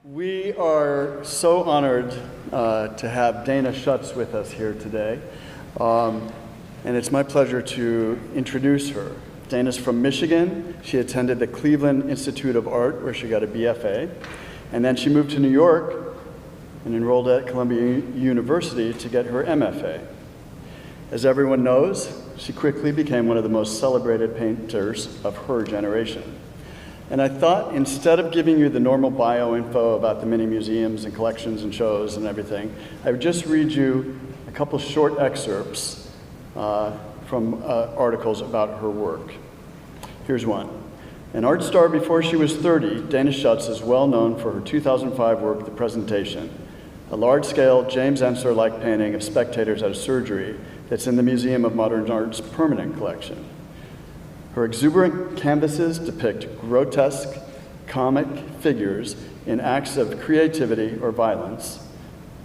We are so honored to have Dana Schutz with us here today, and it's my pleasure to introduce her. Dana's from Michigan. She attended the Cleveland Institute of Art, where she got a BFA, and then she moved to New York and enrolled at Columbia University to get her MFA. As everyone knows, she quickly became one of the most celebrated painters of her generation. And I thought, instead of giving you the normal bio info about the many museums and collections and shows and everything, I would just read you a couple short excerpts from articles about her work. Here's one. An art star before she was 30, Dana Schutz is well known for her 2005 work, The Presentation, a large-scale James Ensor-like painting of spectators at a surgery that's in the Museum of Modern Art's permanent collection. Her exuberant canvases depict grotesque, comic figures in acts of creativity or violence,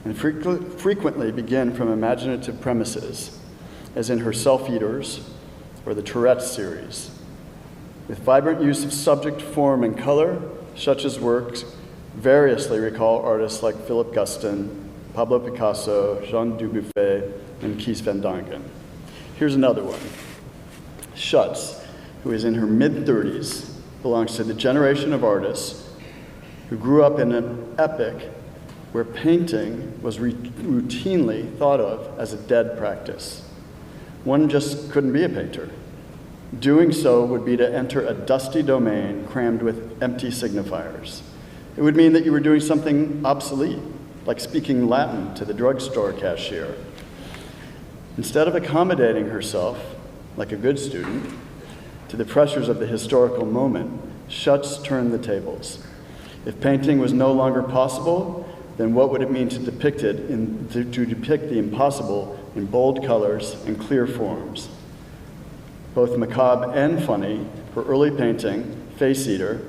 and frequently begin from imaginative premises, as in her Self-Eaters or the Tourette's series. With vibrant use of subject, form, and color, Schutz's works variously recall artists like Philip Guston, Pablo Picasso, Jean Dubuffet, and Kees van Dongen. Here's another one. Schutz, who is in her mid-30s, belongs to the generation of artists who grew up in an epoch where painting was routinely thought of as a dead practice. One just couldn't be a painter. Doing so would be to enter a dusty domain crammed with empty signifiers. It would mean that you were doing something obsolete, like speaking Latin to the drugstore cashier. Instead of accommodating herself, like a good student, to the pressures of the historical moment, Schutz turned the tables. If painting was no longer possible, then what would it mean to depict the impossible in bold colors and clear forms? Both macabre and funny, her early painting, Face Eater,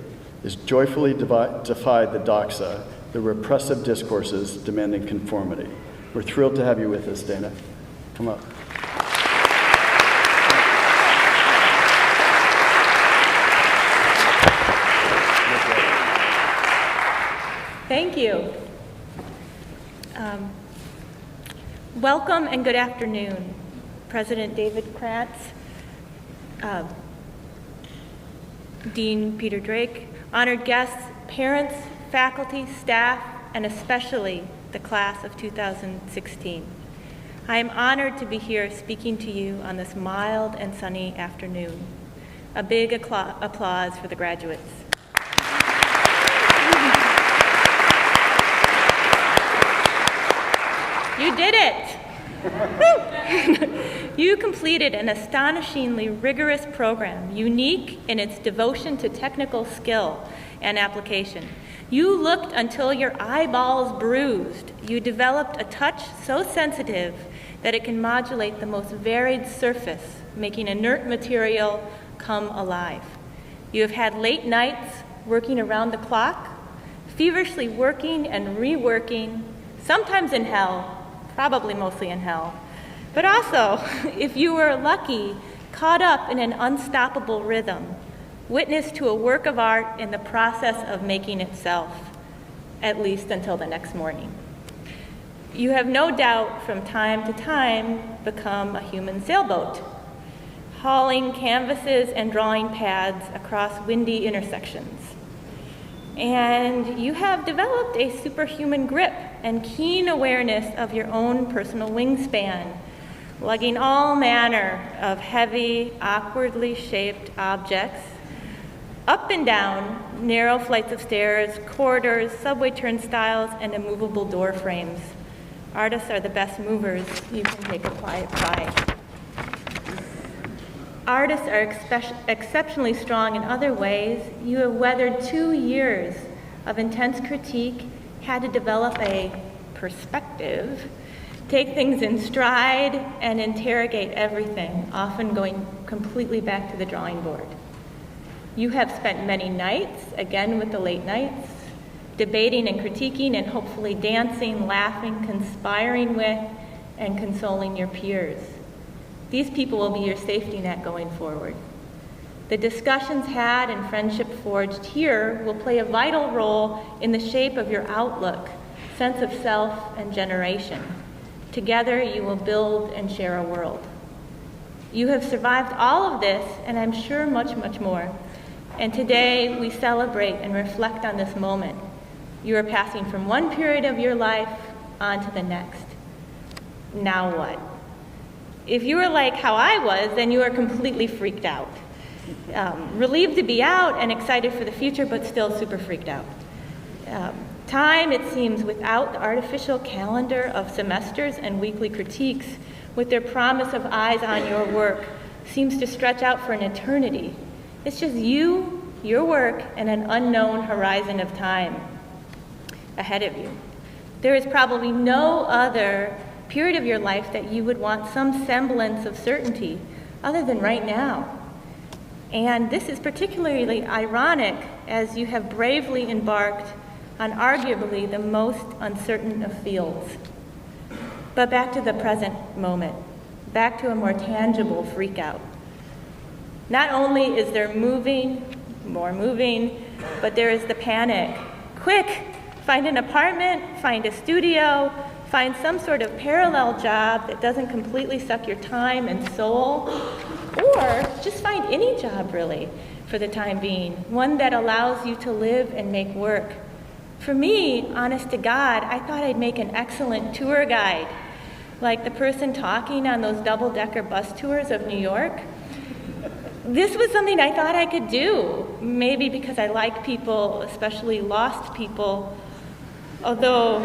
is joyfully defied the doxa, the repressive discourses demanding conformity. We're thrilled to have you with us, Dana. Come up. Thank you. Welcome and good afternoon, President David Krantz, Dean Peter Drake, honored guests, parents, faculty, staff, and especially the class of 2016. I am honored to be here speaking to you on this mild and sunny afternoon. A big applause for the graduates. You did it! You completed an astonishingly rigorous program, unique in its devotion to technical skill and application. You looked until your eyeballs bruised. You developed a touch so sensitive that it can modulate the most varied surface, making inert material come alive. You have had late nights working around the clock, feverishly working and reworking, sometimes in hell, probably mostly in hell, but also, if you were lucky, caught up in an unstoppable rhythm, witness to a work of art in the process of making itself, at least until the next morning. You have no doubt from time to time become a human sailboat, hauling canvases and drawing pads across windy intersections. And you have developed a superhuman grip and keen awareness of your own personal wingspan, lugging all manner of heavy, awkwardly shaped objects up and down narrow flights of stairs, corridors, subway turnstiles, and immovable door frames. Artists are the best movers. You can take a quiet ride. Artists are exceptionally strong in other ways. You have weathered 2 years of intense critique, had to develop a perspective, take things in stride, and interrogate everything, often going completely back to the drawing board. You have spent many nights, again with the late nights, debating and critiquing and hopefully dancing, laughing, conspiring with, and consoling your peers. These people will be your safety net going forward. The discussions had and friendship forged here will play a vital role in the shape of your outlook, sense of self, and generation. Together, you will build and share a world. You have survived all of this, and I'm sure much, much more. And today, we celebrate and reflect on this moment. You are passing from one period of your life on to the next. Now what? If you are like how I was, then you are completely freaked out. Relieved to be out and excited for the future, but still super freaked out. Time, it seems, without the artificial calendar of semesters and weekly critiques, with their promise of eyes on your work, seems to stretch out for an eternity. It's just you, your work, and an unknown horizon of time ahead of you. There is probably no other period of your life that you would want some semblance of certainty other than right now. And this is particularly ironic as you have bravely embarked on arguably the most uncertain of fields. But back to the present moment, back to a more tangible freakout. Not only is there more moving, but there is the panic. Quick, find an apartment, find a studio, find some sort of parallel job that doesn't completely suck your time and soul, or just find any job, really, for the time being, one that allows you to live and make work. For me, honest to God, I thought I'd make an excellent tour guide, like the person talking on those double-decker bus tours of New York. This was something I thought I could do, maybe because I like people, especially lost people, although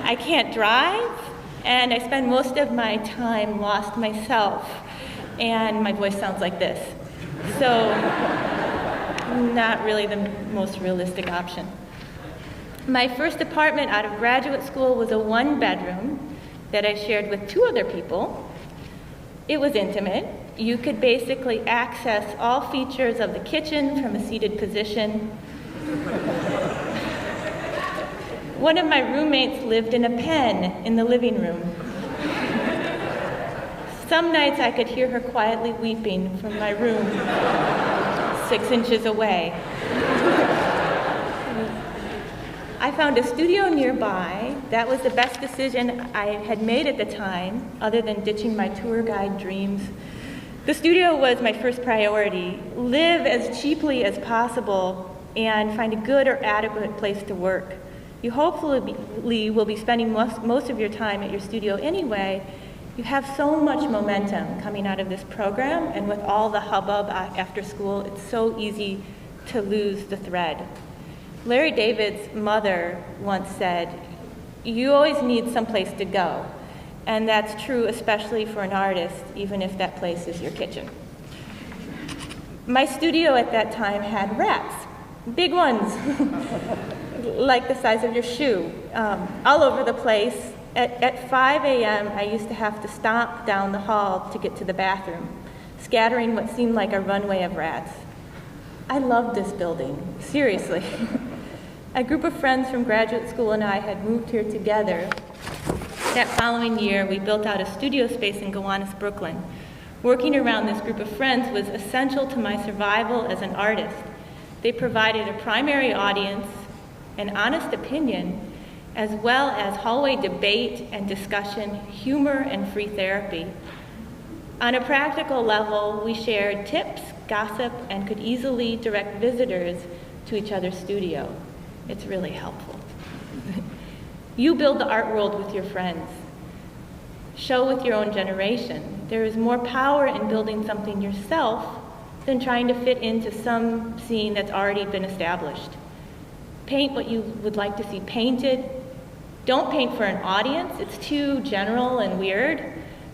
I can't drive, and I spend most of my time lost myself, and my voice sounds like this. So, not really the most realistic option. My first apartment out of graduate school was a one-bedroom that I shared with 2 other people. It was intimate. You could basically access all features of the kitchen from a seated position. One of my roommates lived in a pen in the living room. Some nights I could hear her quietly weeping from my room 6 inches away. I found a studio nearby. That was the best decision I had made at the time, other than ditching my tour guide dreams. The studio was my first priority. Live as cheaply as possible and find a good or adequate place to work. You hopefully will be spending most of your time at your studio anyway. You have so much momentum coming out of this program, and with all the hubbub after school, it's so easy to lose the thread. Larry David's mother once said, "You always need someplace to go." And that's true especially for an artist, even if that place is your kitchen. My studio at that time had rats, big ones, like the size of your shoe, all over the place. At 5 a.m., I used to have to stomp down the hall to get to the bathroom, scattering what seemed like a runway of rats. I loved this building, seriously. A group of friends from graduate school and I had moved here together. That following year, we built out a studio space in Gowanus, Brooklyn. Working around this group of friends was essential to my survival as an artist. They provided a primary audience, an honest opinion, as well as hallway debate and discussion, humor, and free therapy. On a practical level, we shared tips, gossip, and could easily direct visitors to each other's studio. It's really helpful. You build the art world with your friends. Show with your own generation. There is more power in building something yourself than trying to fit into some scene that's already been established. Paint what you would like to see painted. Don't paint for an audience. It's too general and weird.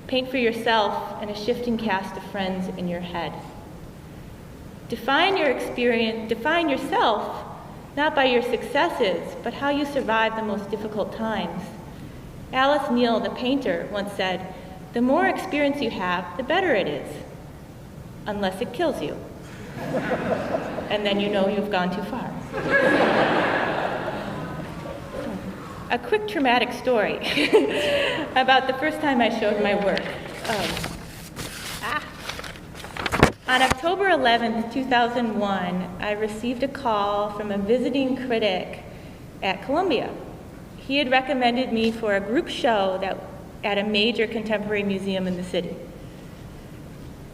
Paint for yourself and a shifting cast of friends in your head. Define your experience, define yourself, not by your successes, but how you survive the most difficult times. Alice Neal, the painter, once said, "The more experience you have, the better it is, unless it kills you." And then you know you've gone too far. A quick traumatic story about the first time I showed my work. On October 11th, 2001, I received a call from a visiting critic at Columbia. He had recommended me for a group show at a major contemporary museum in the city.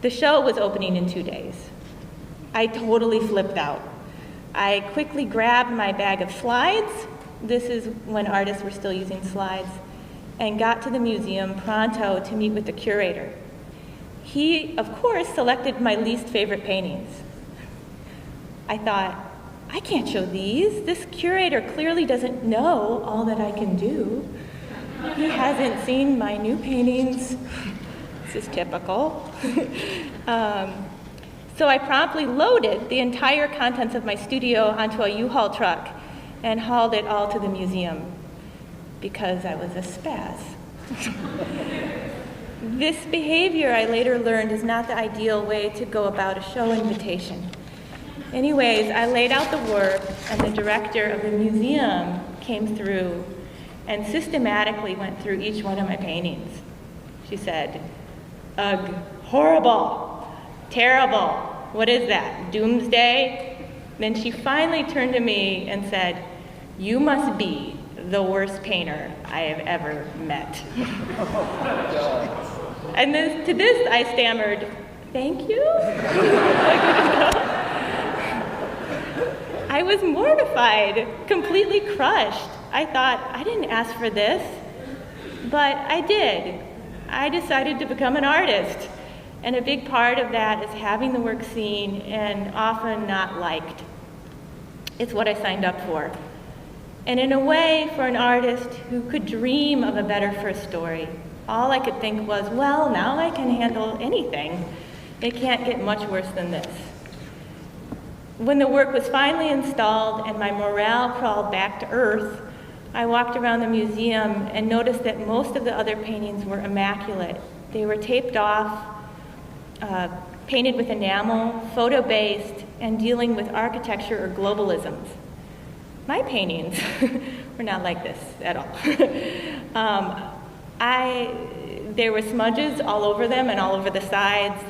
The show was opening in 2 days. I totally flipped out. I quickly grabbed my bag of slides. This is when artists were still using slides, and got to the museum pronto to meet with the curator. He, of course, selected my least favorite paintings. I thought, I can't show these. This curator clearly doesn't know all that I can do. He hasn't seen my new paintings. This is typical. So I promptly loaded the entire contents of my studio onto a U-Haul truck and hauled it all to the museum because I was a spaz. This behavior, I later learned, is not the ideal way to go about a show invitation. Anyways, I laid out the work, and the director of the museum came through and systematically went through each one of my paintings. She said, "Ugh, horrible, terrible, what is that, doomsday?" Then she finally turned to me and said, "You must be the worst painter I have ever met." And then to this I stammered, "Thank you?" I was mortified, completely crushed. I thought, I didn't ask for this, but I did. I decided to become an artist, and a big part of that is having the work seen and often not liked. It's what I signed up for. And in a way, for an artist who could dream of a better first story, all I could think was, well, now I can handle anything. It can't get much worse than this. When the work was finally installed and my morale crawled back to earth, I walked around the museum and noticed that most of the other paintings were immaculate. They were taped off, painted with enamel, photo-based, and dealing with architecture or globalisms. My paintings were not like this at all. There were smudges all over them and all over the sides.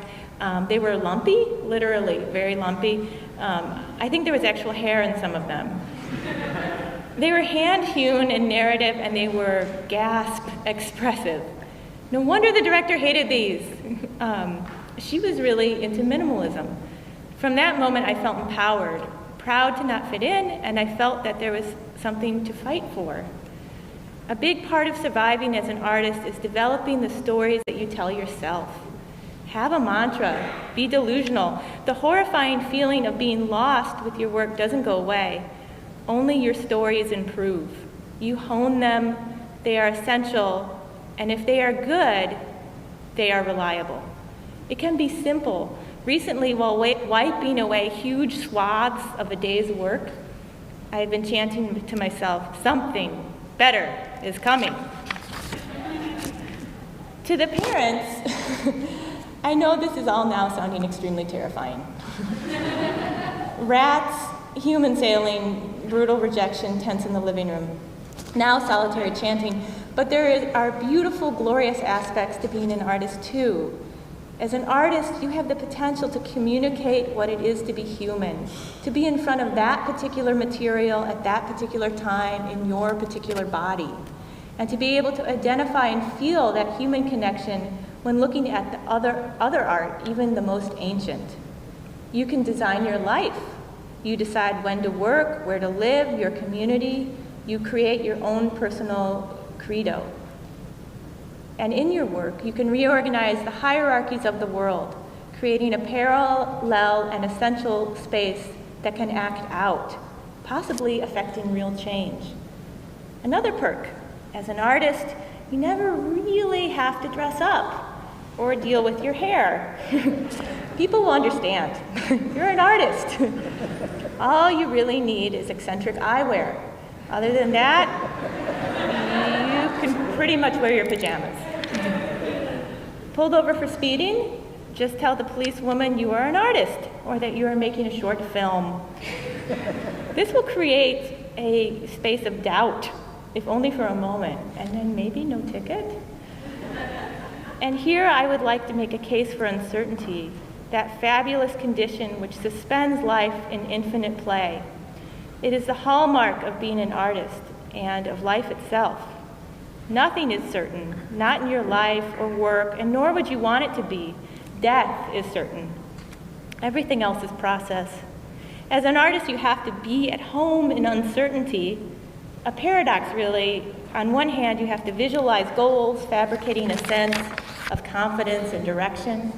They were lumpy, literally, very lumpy. I think there was actual hair in some of them. They were hand-hewn and narrative, and they were, gasp, expressive. No wonder the director hated these. She was really into minimalism. From that moment, I felt empowered, proud to not fit in, and I felt that there was something to fight for. A big part of surviving as an artist is developing the stories that you tell yourself. Have a mantra, be delusional. The horrifying feeling of being lost with your work doesn't go away. Only your stories improve. You hone them, they are essential, and if they are good, they are reliable. It can be simple. Recently, while wiping away huge swaths of a day's work, I had been chanting to myself, something better is coming. To the parents, I know this is all now sounding extremely terrifying. Rats, human sailing, brutal rejection, tents in the living room. Now solitary chanting, but there are beautiful, glorious aspects to being an artist too. As an artist, you have the potential to communicate what it is to be human, to be in front of that particular material at that particular time in your particular body, and to be able to identify and feel that human connection when looking at the other art, even the most ancient. You can design your life. You decide when to work, where to live, your community. You create your own personal credo. And in your work, you can reorganize the hierarchies of the world, creating a parallel and essential space that can act out, possibly affecting real change. Another perk, as an artist, you never really have to dress up or deal with your hair. People will understand. You're an artist. All you really need is eccentric eyewear. Other than that, you can pretty much wear your pajamas. Pulled over for speeding? Just tell the policewoman you are an artist or that you are making a short film. This will create a space of doubt, if only for a moment, and then maybe no ticket. And here I would like to make a case for uncertainty. that fabulous condition which suspends life in infinite play. It is the hallmark of being an artist and of life itself. Nothing is certain, not in your life or work, and nor would you want it to be. Death is certain. Everything else is process. As an artist, you have to be at home in uncertainty. A paradox, really. On one hand, you have to visualize goals, fabricating a sense of confidence and direction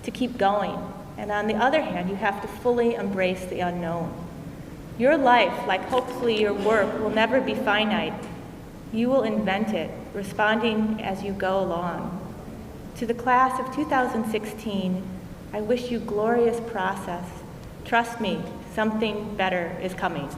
to keep going. And on the other hand, you have to fully embrace the unknown. Your life, like hopefully your work, will never be finite. You will invent it, responding as you go along. To the class of 2016, I wish you glorious process. Trust me, something better is coming.